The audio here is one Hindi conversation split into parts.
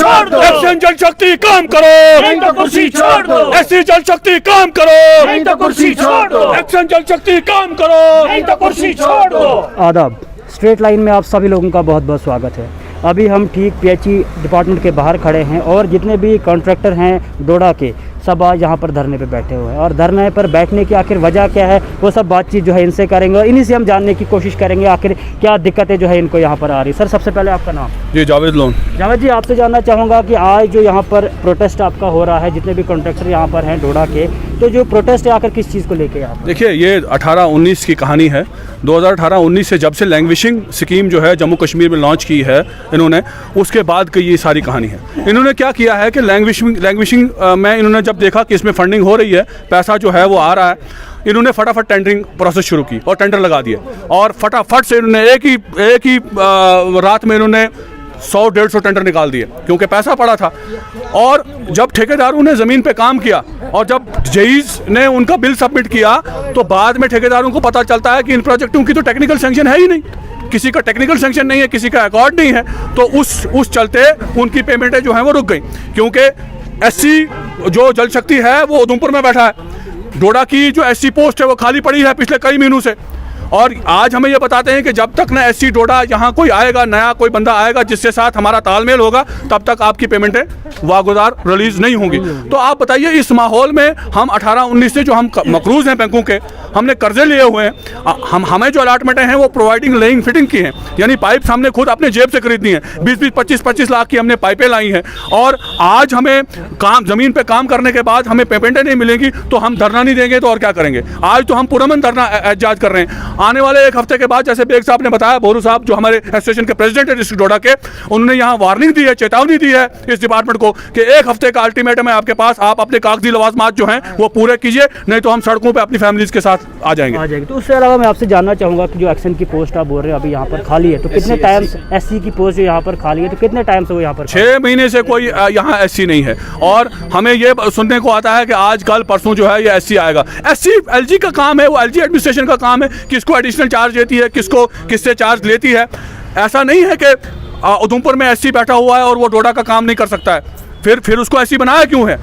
छोड़ दो, एक्शन जल शक्ति काम करो, नहीं तो कुर्सी छोड़ दो, एससी जल शक्ति काम करो, नहीं तो कुर्सी छोड़ दो, एक्शन जल शक्ति काम करो, नहीं तो कुर्सी छोड़ दो। आदाब। स्ट्रेट लाइन में आप सभी लोगों का बहुत बहुत स्वागत है। अभी हम ठीक पीएचई डिपार्टमेंट के बाहर खड़े हैं और जितने भी कॉन्ट्रैक्टर हैं डोडा के सब आज यहाँ पर धरने पे बैठे हुए हैं और धरने पर बैठने की आखिर वजह क्या है वो सब बातचीत जो है इनसे करेंगे और इन्हीं से हम जानने की कोशिश करेंगे आखिर क्या दिक्कतें जो है इनको यहाँ पर आ रही। सर सबसे पहले आपका नाम? जी जावेद लोन। जावेद जी, आपसे जानना चाहूँगा कि आज जो यहाँ पर प्रोटेस्ट आपका हो रहा है, जितने भी कॉन्ट्रैक्टर यहाँ पर हैं डोडा के, तो जो प्रोटेस्ट है आखिर किस चीज़ को लेके यहाँ पर? देखिए ये 18-19 की कहानी है। 2018-19 से जब से लैंग्वेजिंग स्कीम जो है जम्मू कश्मीर में लॉन्च की है इन्होंने, उसके बाद की ये सारी कहानी है। इन्होंने क्या किया है कि लैंग्वेजिंग में इन्होंने जब देखा कि इसमें फंडिंग हो रही है, पैसा जो है वो आ रहा है, इन्होंने फटाफट टेंडरिंग प्रोसेस शुरू की और टेंडर लगा दिए और फटाफट से इन्होंने एक ही रात में इन्होंने 100-150 टेंडर निकाल दिए क्योंकि पैसा पड़ा था। और जब ठेकेदारों ने ज़मीन पे काम किया और जब जेईज ने उनका बिल सबमिट किया तो बाद में ठेकेदारों को पता चलता है कि इन प्रोजेक्टों की तो टेक्निकल सैंक्शन है ही नहीं, किसी का टेक्निकल सैंक्शन नहीं है, किसी का अकॉर्ड नहीं है। तो उस चलते उनकी पेमेंटें जो हैं वो रुक गई क्योंकि एससी जो जल शक्ति है वो उधमपुर में बैठा है। डोडा की जो एससी पोस्ट है वो खाली पड़ी है पिछले कई महीनों से और आज हमें ये बताते हैं कि जब तक ना एससी डोडा यहाँ कोई आएगा, नया कोई बंदा आएगा जिसके साथ हमारा तालमेल होगा, तब तक आपकी पेमेंटें वागुदार रिलीज नहीं होंगी। तो आप बताइए इस माहौल में हम 18-19 से जो हम मकरूज हैं बैंकों के, हमने कर्जे लिए हुए हैं, हमें जो अलाटमेंटें हैं वो प्रोवाइडिंग लेइंग फिटिंग की हैं, यानी पाइप्स हमने खुद अपने जेब से खरीदनी है। 20-20, 25-25 लाख की हमने पाइपें लाई हैं और आज हमें काम ज़मीन पे काम करने के बाद हमें पेमेंटें नहीं मिलेंगी तो हम धरना नहीं देंगे तो और क्या करेंगे। आज तो हम पुरअमन धरना एहतजाज कर रहे हैं। आने वाले एक हफ्ते के बाद, जैसे बेग साहब ने बताया, बोरू साहब जो हमारे एसोसिएशन के प्रेसिडेंट है डिस्ट्रिक्ट डोडा के, उन्होंने यहाँ वार्निंग दी है, चेतावनी दी है इस डिपार्टमेंट को कि एक हफ्ते का अल्टीमेटम है आपके पास, आप अपने कागजी लवाजमात जो हैं वो पूरे कीजिए, नहीं तो हम सड़कों पे अपनी फैमिलीज के साथ आ जाएंगे। तो उससे अलावा मैं आपसे जानना चाहूँगा कि जो एक्शन की पोस्ट आप बोल रहे हैं अभी यहाँ पर खाली है, तो कितने टाइम एससी की पोस्ट जो यहाँ पर खाली है, तो कितने टाइम से वो यहाँ पर? 6 महीने से कोई यहाँ एससी नहीं है और हमें ये सुनने को आता है कि आज कल परसों जो है ये एससी आएगा। एससी एलजी का काम है, वो एलजी एडमिनिस्ट्रेशन का काम है, किसको एडिशनल चार्ज देती है, किसको किससे चार्ज लेती है। ऐसा नहीं है कि उधमपुर में एससी बैठा हुआ है और वो डोडा का काम नहीं कर सकता है। फिर उसको एससी बनाया क्यों है?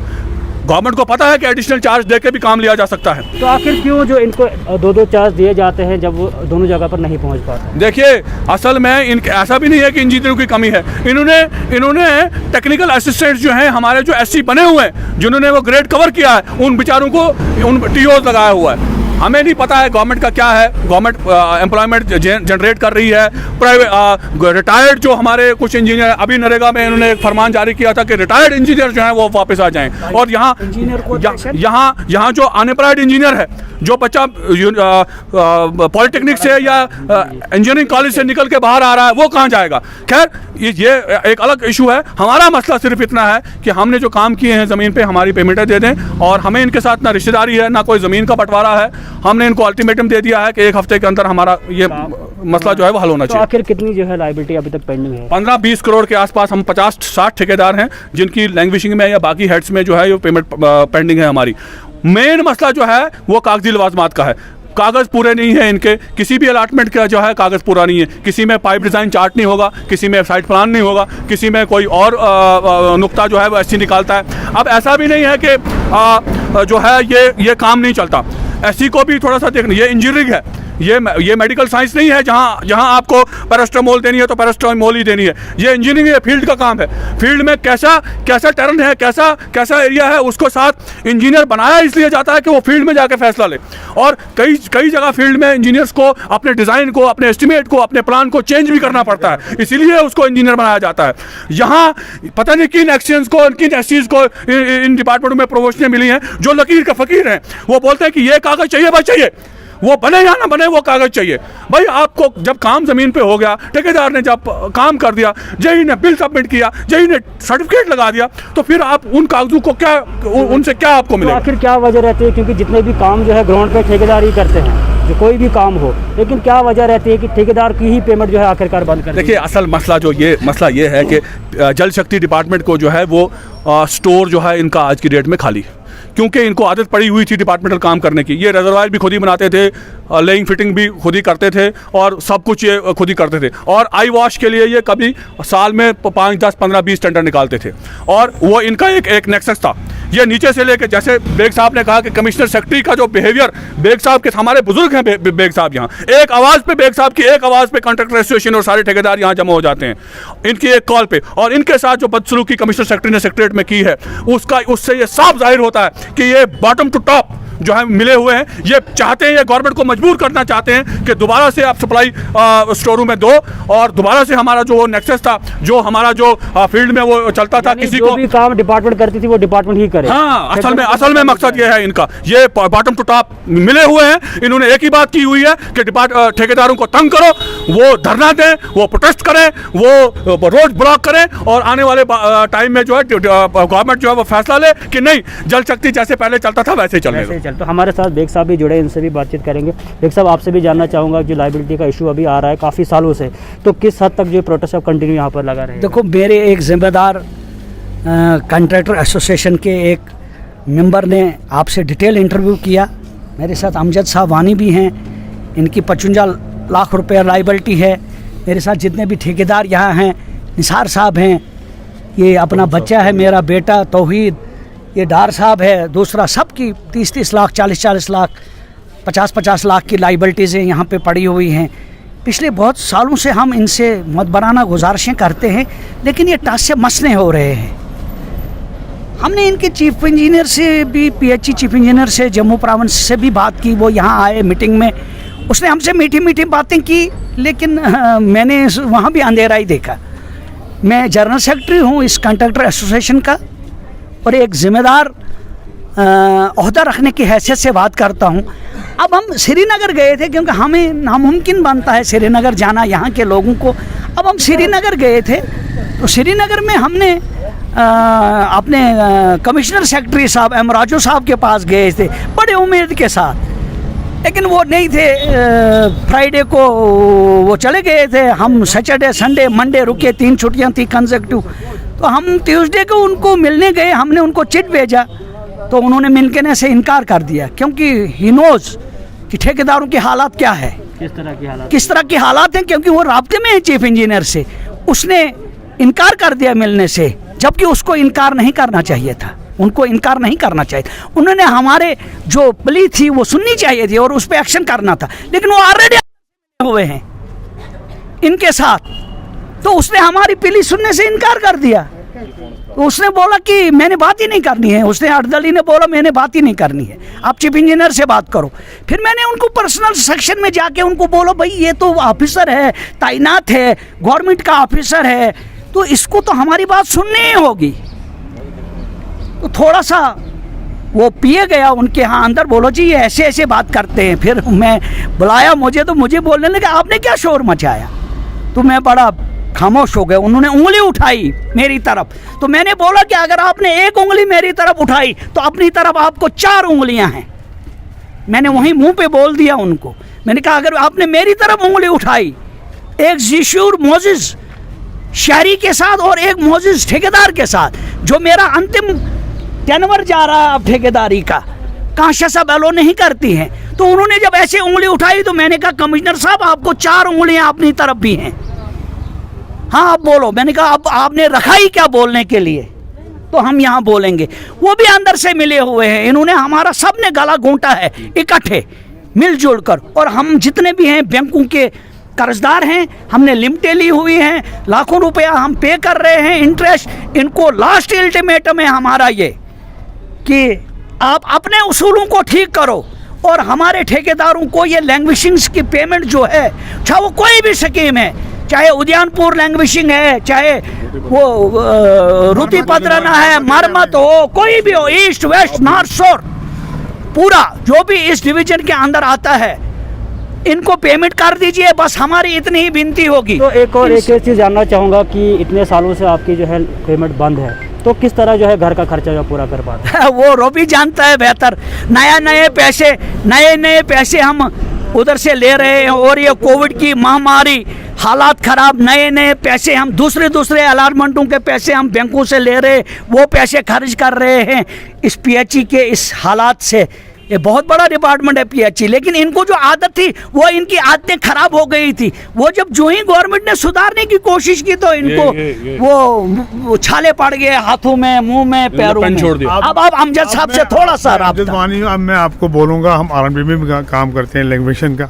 गवर्नमेंट को पता है कि एडिशनल चार्ज देके भी काम लिया जा सकता है। तो आखिर क्यों जो इनको 2-2 चार्ज दिए जाते हैं जब वो दोनों जगह पर नहीं पहुंच पाते? देखिए असल में ऐसा भी नहीं है कि इंजीनियरों की कमी है। इन्होंने टेक्निकल असिस्टेंट्स जो हैं हमारे जो एससी बने हुए हैं, जिन्होंने वो ग्रेड कवर किया है, उन बेचारों को उन टीओ लगाया हुआ है। हमें नहीं पता है गवर्नमेंट का क्या है। गवर्नमेंट एम्प्लॉयमेंट जनरेट कर रही है। प्राइवेट रिटायर्ड जो हमारे कुछ इंजीनियर, अभी नरेगा में इन्होंने एक फरमान जारी किया था कि रिटायर्ड इंजीनियर जो हैं वो वापस आ जाएं और यहाँ जो अनएम्प्लॉयड इंजीनियर है, जो बच्चा पॉलिटेक्निक से या इंजीनियरिंग कॉलेज से निकल के बाहर आ रहा है, वो कहाँ जाएगा? खैर ये एक अलग इशू है। हमारा मसला सिर्फ इतना है कि हमने जो काम किए हैं ज़मीन पे हमारी पेमेंटें दे दें और हमें इनके साथ ना रिश्तेदारी है ना कोई ज़मीन का बंटवारा है। हमने इनको अल्टीमेटम दे दिया है कि एक हफ्ते के अंदर हमारा ये मसला जो है वो हल होना चाहिए। आखिर कितनी जो है लायबिलिटी अभी तक पेंडिंग है? 15-20 करोड़ के आसपास हम 50-60 ठेकेदार हैं जिनकी लैंग्वेजिंग में या बाकी हेड्स में जो है ये पेमेंट पेंडिंग है हमारी। मेन मसला जो है वो कागजी लवाजमात का है। कागज़ पूरे नहीं है इनके, किसी भी अलाटमेंट का जो है कागज़ पूरा नहीं है। किसी में पाइप डिज़ाइन चार्ट नहीं होगा, किसी में साइट प्लान नहीं होगा, किसी में कोई और नुक्ता जो है वो एससी निकालता है। अब ऐसा भी नहीं है कि जो है ये काम नहीं चलता। एससी को भी थोड़ा सा देखना, ये इंजीनियरिंग है, ये मेडिकल साइंस नहीं है जहाँ आपको पैरास्टामोल देनी है तो पैरास्टामोल ही देनी है। ये इंजीनियरिंग है, फील्ड का काम है। फील्ड में कैसा टर्न है, कैसा एरिया है, उसको साथ इंजीनियर बनाया इसलिए जाता है कि वो फील्ड में जाके फैसला ले। और कई जगह फील्ड में इंजीनियर्स को अपने डिज़ाइन को, अपने एस्टिमेट को, अपने प्लान को चेंज भी करना पड़ता है, इसीलिए उसको इंजीनियर बनाया जाता है। यहाँ पता नहीं किन एक्सचेंज को, किन एससीज को इन डिपार्टमेंटों में प्रमोशनें मिली हैं जो लकीर का फ़कीर हैं। वो बोलते हैं कि ये कागज़ चाहिए भाई, चाहिए, वो बने या ना बने वो कागज़ चाहिए भाई। आपको जब काम ज़मीन पे हो गया, ठेकेदार ने जब काम कर दिया, जेई ने बिल सबमिट किया, जेई ने सर्टिफिकेट लगा दिया, तो फिर आप उन कागजों को क्या, उनसे क्या आपको मिलेगा? तो आखिर क्या वजह रहती है? क्योंकि जितने भी काम जो है ग्राउंड पे ठेकेदार ही करते हैं, जो कोई भी काम हो, लेकिन क्या वजह रहती है कि ठेकेदार की ही पेमेंट जो है आखिरकार बंद कर? देखिए असल मसला ये है कि जल शक्ति डिपार्टमेंट को जो है वो स्टोर जो है इनका आज की डेट में खाली है। क्योंकि इनको आदत पड़ी हुई थी डिपार्टमेंटल काम करने की। ये रिजर्वायर भी खुद ही बनाते थे, लेइंग फिटिंग भी खुद ही करते थे और सब कुछ ये खुद ही करते थे। और आई वॉश के लिए ये कभी साल में 5, 10, 15, 20 टेंडर निकालते थे और वो इनका एक नेक्सस था। ये नीचे से लेके, जैसे बेग साहब ने कहा कि कमिश्नर सेक्रेटरी का जो बिहेवियर, बेग साहब के हमारे बुजुर्ग हैं बेग साहब, यहाँ एक आवाज़ पे बेग साहब की एक आवाज़ पे कॉन्ट्रैक्टर एसोसिएशन और सारे ठेकेदार यहाँ जमा हो जाते हैं इनकी एक कॉल पे। और इनके साथ जो बदसलूकी कमिश्नर सेक्रेटरी ने सेक्रेटरीट में की है उससे ये साफ जाहिर होता है कि ये बॉटम टू टॉप जो है मिले हुए हैं। ये चाहते हैं, ये गवर्नमेंट को मजबूर करना चाहते हैं कि दोबारा से आप सप्लाई स्टोर रूम में दो और दोबारा से हमारा जो नेक्सस था, जो हमारा जो फील्ड में वो चलता था, किसी को भी काम डिपार्टमेंट करती थी वो डिपार्टमेंट ही करे। हाँ, असल में मकसद ये है इनका, ये बॉटम टू टॉप मिले हुए हैं। इन्होंने एक ही बात की हुई है कि ठेकेदारों को तंग करो, वो धरना दें, वो प्रोटेस्ट करें, वो रोड ब्लॉक करें और आने वाले टाइम में जो है गवर्नमेंट जो है वो फैसला ले कि नहीं, जल शक्ति जैसे पहले चलता था वैसे ही चलने दो। तो हमारे साथ बेग साहब भी जुड़े, इनसे भी बातचीत करेंगे। बेग साहब, आपसे भी जानना चाहूँगा जो लाइबिलिटी का इशू अभी आ रहा है काफ़ी सालों से, तो किस हद तक जो प्रोटेस्ट अब कंटिन्यू यहाँ पर लगा रहेगा? देखो, मेरे एक जिम्मेदार कॉन्ट्रैक्टर एसोसिएशन के एक मेंबर ने आपसे डिटेल इंटरव्यू किया। मेरे साथ अमजद साहब वानी भी हैं, इनकी 55 लाख रुपये लाइबिलिटी है। मेरे साथ जितने भी ठेकेदार यहाँ हैं, निसार साहब हैं, ये अपना बच्चा है मेरा बेटा तौहीद, ये डार साहब है दूसरा, सबकी 30-30 लाख, 40-40 लाख, 50-50 लाख की लाइबिलिटीज़ें यहाँ पे पड़ी हुई हैं। पिछले बहुत सालों से हम इनसे मुदबराना गुजारिशें करते हैं, लेकिन ये टास से मसले हो रहे हैं। हमने इनके चीफ इंजीनियर से भी, पीएचई चीफ इंजीनियर से जम्मू प्रोविंस से भी बात की। वो यहाँ आए मीटिंग में, उसने हमसे मीठी मीठी बातें की, लेकिन मैंने वहाँ भी अंधेरा ही देखा। मैं जनरल सेक्रेटरी हूँ इस कॉन्ट्रैक्टर एसोसिएशन का और एक ज़िम्मेदार ओहदा रखने की हैसियत से बात करता हूँ। अब हम श्रीनगर गए थे क्योंकि हमें नामुमकिन बनता है श्रीनगर जाना यहाँ के लोगों को। अब हम श्रीनगर गए थे तो श्रीनगर में हमने अपने कमिश्नर सेक्रेटरी साहब एम राजू साहब के पास गए थे बड़े उम्मीद के साथ, लेकिन वो नहीं थे। फ्राइडे को वो चले गए थे, हम सैटरडे संडे मंडे रुके, 3 छुट्टियाँ थी कंसेक्टिव। तो हम ट्यूसडे को उनको मिलने गए, हमने उनको चिट भेजा तो उन्होंने मिलने से इनकार कर दिया, क्योंकि ही नोज़ कि ठेकेदारों की हालात क्या है, किस तरह की हालात हैं, क्योंकि वो राब्ते में है चीफ इंजीनियर से। उसने इनकार कर दिया मिलने से, जबकि उसको इनकार नहीं करना चाहिए था, उनको इनकार नहीं करना चाहिए। उन्होंने हमारे जो प्ली थी वो सुननी चाहिए थी और उस पर एक्शन करना था, लेकिन वो ऑलरेडी हुए हैं इनके साथ। तो उसने हमारी प्ली सुनने से इनकार कर दिया। तो उसने बोला कि मैंने बात ही नहीं करनी है, उसने अर्दली ने बोला मैंने बात ही नहीं करनी है, आप चीफ इंजीनियर से बात करो। फिर मैंने उनको पर्सनल सेक्शन में जाके उनको बोला, भाई ये तो ऑफिसर है, तैनात है, गवर्नमेंट का ऑफिसर है, तो इसको तो हमारी बात सुननी ही होगी। तो थोड़ा सा वो पिए गया उनके यहाँ अंदर, बोलो जी ये ऐसे ऐसे बात करते हैं। फिर मैं बुलाया मुझे, तो मुझे बोलने लगा आपने क्या शोर मचाया। तो मैं बड़ा खामोश हो गया। उन्होंने उंगली उठाई मेरी तरफ, तो मैंने बोला कि अगर आपने एक उंगली मेरी तरफ उठाई तो अपनी तरफ आपको 4 उंगलियां हैं। मैंने वहीं मुंह पे बोल दिया उनको। मैंने कहा अगर आपने मेरी तरफ उंगली उठाई, एक जिशूर मोजिज शहरी के साथ और एक मोजिज ठेकेदार के साथ, जो मेरा अंतिम टेनवर जा रहा है अब ठेकेदारी का, कॉन्शियस अब एलो नहीं करती हैं। तो उन्होंने जब ऐसे उंगली उठाई तो मैंने कहा कमिश्नर साहब आपको 4 उंगलियां अपनी तरफ भी हैं, हाँ आप बोलो। मैंने कहा अब आपने रखा ही क्या बोलने के लिए, तो हम यहाँ बोलेंगे। वो भी अंदर से मिले हुए हैं, इन्होंने हमारा सबने गला घोंटा है इकट्ठे मिलजुल कर। और हम जितने भी हैं बैंकों के कर्जदार हैं, हमने लिमिटें ली हुई हैं, लाखों रुपया हम पे कर रहे हैं इंटरेस्ट। इनको लास्ट अल्टीमेटम है हमारा ये कि आप अपने उसूलों को ठीक करो और हमारे ठेकेदारों को ये लैंग्वेजिंग्स की पेमेंट जो है, चाहे वो कोई भी स्कीम है, चाहे उद्यानपुर लैंग्वेजिंग है, चाहे वो रुति पत्रना है, मरमत हो, कोई भी हो, ईस्ट वेस्ट नॉर्थ शोर, पूरा जो भी इस डिवीजन के अंदर आता है इनको पेमेंट कर दीजिए, बस हमारी इतनी ही विनती होगी। तो एक चीज़ जानना चाहूँगा कि इतने सालों से आपकी जो है पेमेंट बंद है, तो किस तरह जो है घर का खर्चा जो पूरा कर पाते हैं? वो रोबी जानता है बेहतर। नए नए पैसे हम उधर से ले रहे हैं और ये कोविड की महामारी हालात ख़राब, नए नए पैसे हम दूसरे अलाटमेंटों के पैसे हम बैंकों से ले रहे, वो पैसे खर्च कर रहे हैं इस पीएचई के इस हालात से। ये बहुत बड़ा डिपार्टमेंट है पीएचई, लेकिन इनको जो आदत थी वो इनकी आदतें खराब हो गई थी। वो जो ही गवर्नमेंट ने सुधारने की कोशिश की तो इनको वो छाले पड़ गए हाथों में, मुंह में, पैरों में। छोड़ दिया। अब आप अमजद साहब से थोड़ा सा राब्ता। अब मैं आपको बोलूँगा, हम आरएनबी में भी काम करते हैं लैंग्वेशन का,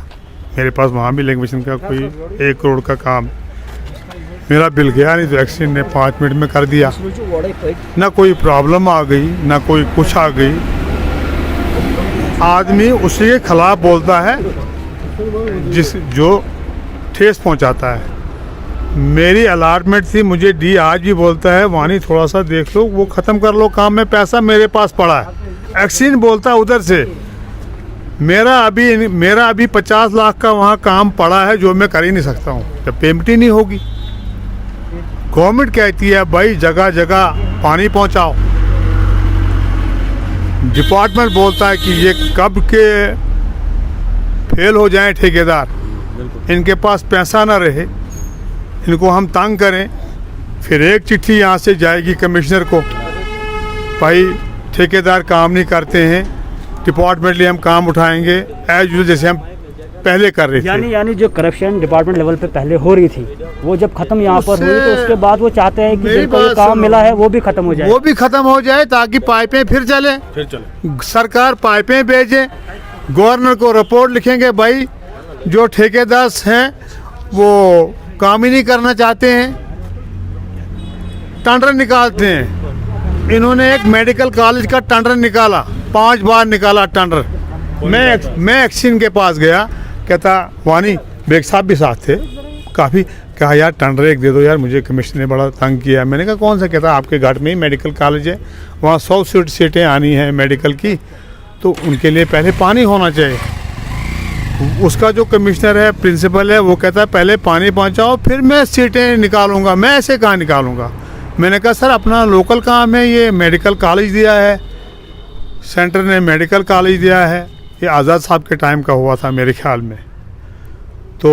मेरे पास वहाँ भी लैंग्वेशन का कोई 1 करोड़ का काम। मेरा बिल गया नहीं तो एक्सीडेंट ने 5 मिनट में कर दिया, ना कोई प्रॉब्लम आ गई ना कोई कुछ आ गई। आदमी उसी के खिलाफ बोलता है जो ठेस पहुंचाता है। मेरी अलाटमेंट थी, मुझे डी आज भी बोलता है वानी थोड़ा सा देख लो, वो ख़त्म कर लो काम में, पैसा मेरे पास पड़ा है। एक्सीडेंट बोलता है उधर से, मेरा अभी 50 लाख का वहाँ काम पड़ा है जो मैं कर ही नहीं सकता हूँ जब पेमेंट ही नहीं होगी। गवर्नमेंट कहती है भाई जगह जगह पानी पहुँचाओ, डिपार्टमेंट बोलता है कि ये कब के फेल हो जाएं ठेकेदार, इनके पास पैसा ना रहे, इनको हम तंग करें। फिर एक चिट्ठी यहाँ से जाएगी कमिश्नर को, भाई ठेकेदार काम नहीं करते हैं, डिपार्टमेंटली हम काम उठाएंगे एज यूजुअल जैसे हम पहले कर रहे थे। यानी जो करप्शन डिपार्टमेंट लेवल पे पहले हो रही थी वो जब खत्म यहाँ पर हुई तो उसके बाद वो चाहते हैं कि जिनको ये काम मिला है वो भी खत्म हो जाए, वो भी खत्म हो जाए ताकि पाइपें फिर चले। सरकार पाइपें भेजे, गवर्नर को रिपोर्ट लिखेंगे भाई जो ठेकेदार हैं वो काम ही नहीं करना चाहते हैं, टेंडर निकालते हैं। इन्होंने एक मेडिकल कॉलेज का टेंडर निकाला, 5 बार निकाला टेंडर। मैं एक्सीन के पास गया, कहता वानी बेग साहब भी साथ थे, काफ़ी कहा यार टेंडर एक दे दो यार, मुझे कमिश्नर ने बड़ा तंग किया। मैंने कहा कौन सा? कहता आपके घाट में ही मेडिकल कॉलेज है, वहाँ 100 सीटें आनी हैं मेडिकल की, तो उनके लिए पहले पानी होना चाहिए। उसका जो कमिश्नर है, प्रिंसिपल है, वो कहता है पहले पानी पहुँचाओ फिर मैं सीटें निकालूंगा। मैं ऐसे कहाँ निकालूंगा? मैंने कहा सर अपना लोकल काम है, ये मेडिकल कॉलेज दिया है, सेंटर ने मेडिकल कॉलेज दिया है, ये आज़ाद साहब के टाइम का हुआ था मेरे ख्याल में। तो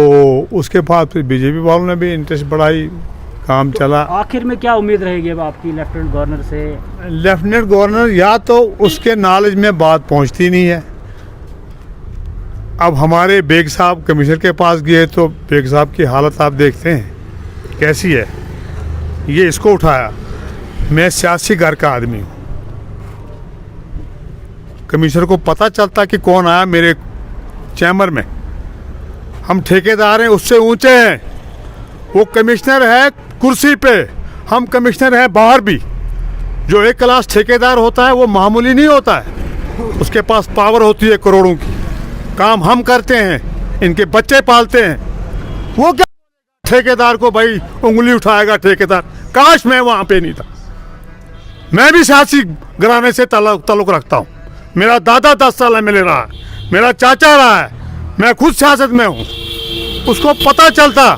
उसके बाद फिर बीजेपी वालों ने भी इंटरेस्ट बढ़ाई, काम चला। आखिर में क्या उम्मीद रहेगी अब आपकी लेफ्टिनेंट गवर्नर से? लेफ्टिनेंट गवर्नर या तो उसके नॉलेज में बात पहुंचती नहीं है। अब हमारे बेग साहब कमिश्नर के पास गए तो बेग साहब की हालत आप देखते हैं कैसी है। ये इसको उठाया, मैं सियासी घर का आदमी हूँ, कमिश्नर को पता चलता कि कौन आया मेरे चैम्बर में। हम ठेकेदार हैं, उससे ऊंचे हैं, वो कमिश्नर है कुर्सी पे, हम कमिश्नर हैं बाहर भी। जो एक क्लास ठेकेदार होता है वो मामूली नहीं होता है, उसके पास पावर होती है करोड़ों की। काम हम करते हैं, इनके बच्चे पालते हैं। वो क्या ठेकेदार को भाई उंगली उठाएगा ठेकेदार? काश मैं वहाँ पे नहीं था। मैं भी सियासी घराने से ताल्लुक रखता हूँ, मेरा दादा 10 साल में ले रहा है, मेरा चाचा रहा है, मैं खुद सियासत में हूँ। उसको पता चलता,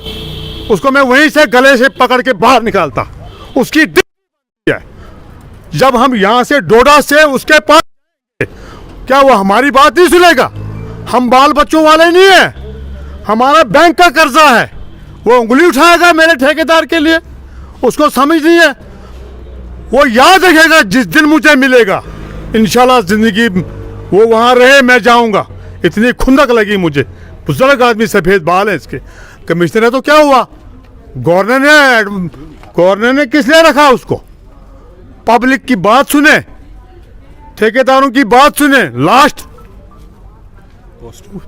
उसको मैं वहीं से गले से पकड़ के बाहर निकालता। उसकी है जब हम यहाँ से डोडा से उसके पास, क्या वो हमारी बात नहीं सुनेगा? हम बाल बच्चों वाले नहीं है, हमारा बैंक का कर्जा है। वो उंगली उठाएगा मेरे ठेकेदार के लिए? उसको समझ नहीं है। वो याद रखेगा जिस दिन मुझे मिलेगा, इंशाल्लाह जिंदगी वो वहाँ रहे, मैं जाऊँगा। इतनी खुंदक लगी मुझे। बुजुर्ग आदमी, सफ़ेद बाल है इसके। कमिश्नर है तो क्या हुआ? गवर्नर ने किस लिए रखा उसको? पब्लिक की बात सुने, ठेकेदारों की बात सुने। लास्ट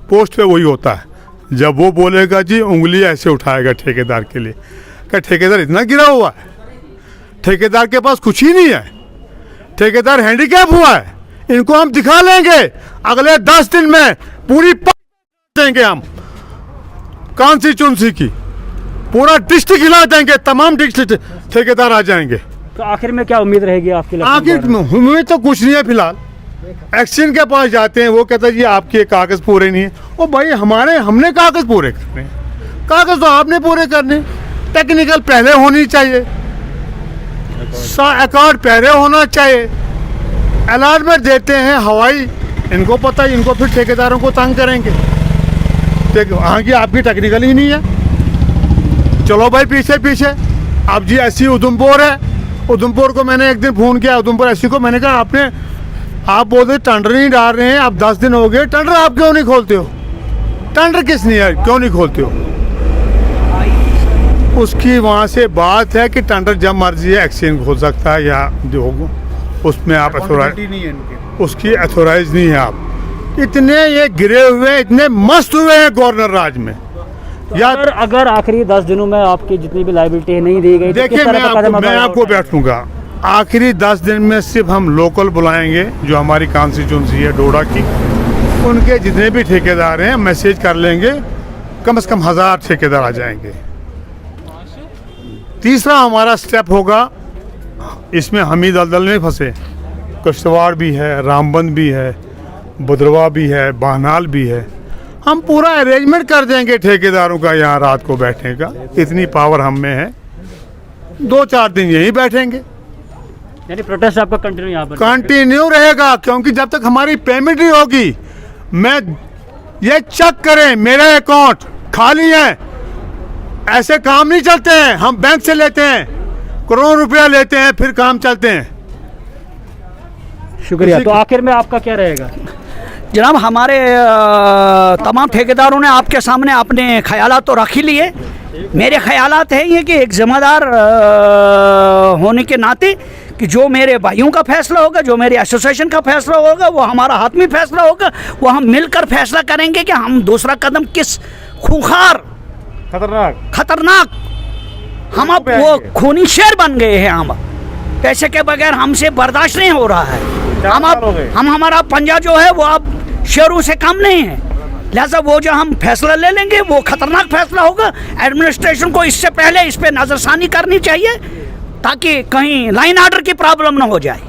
पोस्ट पे वही होता है, जब वो बोलेगा जी उंगली ऐसे उठाएगा ठेकेदार के लिए। क्या ठेकेदार इतना गिरा हुआ है? ठेकेदार के पास कुछ ही नहीं है, ठेकेदार हैंडीकैप हुआ है। इनको हम दिखा लेंगे अगले 10 दिन में, पूरी देंगे हम कॉन्स्टिट्यूंसी की, पूरा डिस्ट्रिक्ट हिला देंगे, तमाम डिस्ट्रिक्ट ठेकेदार आ जाएंगे। तो आखिर में क्या उम्मीद रहेगी आपकी? आखिर में उम्मीद तो कुछ नहीं है फिलहाल। एक्शन के पास जाते हैं, वो कहता है जी आपके कागज पूरे नहीं है। ओ भाई हमने कागज पूरे करने, कागज तो आपने पूरे करने। टेक्निकल पहले होनी चाहिए, अकॉर्ड पहले होना चाहिए। अलॉटमेंट देते हैं हवाई, इनको पता है, इनको फिर ठेकेदारों को तंग करेंगे। हाँ कि आपकी टेक्निकल ही नहीं है, चलो भाई पीछे पीछे। अब जी ऐसी उधमपुर है, उधमपुर को मैंने एक दिन फ़ोन किया, उधमपुर ऐसी को मैंने कहा आपने, आप बोलते टेंडर नहीं डाल रहे हैं, आप 10 दिन हो गए, टेंडर आप क्यों नहीं खोलते हो? टेंडर किस नहीं है, क्यों नहीं खोलते हो? उसकी वहाँ से बात है कि टेंडर जब मर्जी है एक्सचेंज खोल सकता है, या जो होगा उसमें आप अथोराइज नहीं है, उसकी अथोराइज नहीं है। आप इतने ये गिरे हुए, इतने मस्त हुए हैं गवर्नर राज में। या अगर आखिरी 10 दिनों में आपकी जितनी भी लायबिलिटी नहीं दी गई, देखिए मैं आपको बैठूंगा, आखिरी 10 दिन में सिर्फ हम लोकल बुलाएंगे जो हमारी कॉन्स्टिट्यूंसी है डोडा की, उनके जितने भी ठेकेदार हैं मैसेज कर लेंगे, कम से कम 1000 ठेकेदार आ जाएंगे। तीसरा हमारा स्टेप होगा, इसमें हम ही दलदल में फंसे, किश्तवाड़ भी है, रामबंद भी है, बुधरवा भी है, बाहनाल भी है, हम पूरा अरेंजमेंट कर देंगे ठेकेदारों का यहाँ रात को बैठने का, इतनी पावर हम में है। 2-4 दिन यहीं बैठेंगे। यानी प्रोटेस्ट आपका कंटिन्यू यहाँ पर कंटिन्यू रहेगा, क्योंकि जब तक हमारी पेमेंट नहीं होगी, मैं ये चेक करें मेरे अकाउंट खाली है, ऐसे काम नहीं चलते हैं। हम बैंक से लेते हैं, करोड़ रुपया लेते हैं, फिर काम चलते हैं। शुक्रिया। तो आखिर में आपका क्या रहेगा? जनाब, हमारे तमाम ठेकेदारों ने आपके सामने अपने ख्यालात तो रख ही लिए। मेरे ख्यालात है ये कि एक ज़िम्मेदार होने के नाते कि जो मेरे भाइयों का फैसला होगा, जो मेरे एसोसिएशन का फैसला होगा, वो हमारा हाथमी फैसला होगा, वो हम मिलकर फैसला करेंगे कि हम दूसरा कदम किस खूंखार खतरनाक हम अब वो खूनी शेर बन गए हैं। हम पैसे के बगैर हमसे बर्दाश्त नहीं हो रहा है। हम हमारा पंजा जो है वो अब शेरों से कम नहीं है, लिहाजा वो जो हम फैसला ले लेंगे वो खतरनाक फैसला होगा। एडमिनिस्ट्रेशन को इससे पहले इस पे नजरसानी करनी चाहिए ताकि कहीं लाइन ऑर्डर की प्रॉब्लम ना हो जाए।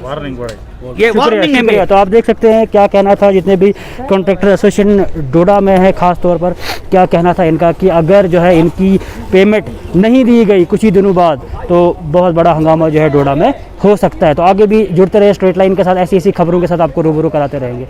ये वार्निंग है मेरी। तो आप देख सकते हैं क्या कहना था जितने भी कॉन्ट्रैक्टर एसोसिएशन डोडा में है, खास तौर पर क्या कहना था इनका कि अगर जो है इनकी पेमेंट नहीं दी गई कुछ ही दिनों बाद तो बहुत बड़ा हंगामा जो है डोडा में हो सकता है। तो आगे भी जुड़ते रहे स्ट्रेट लाइन के साथ, ऐसी ऐसी खबरों के साथ आपको रूबरू कराते रहेंगे।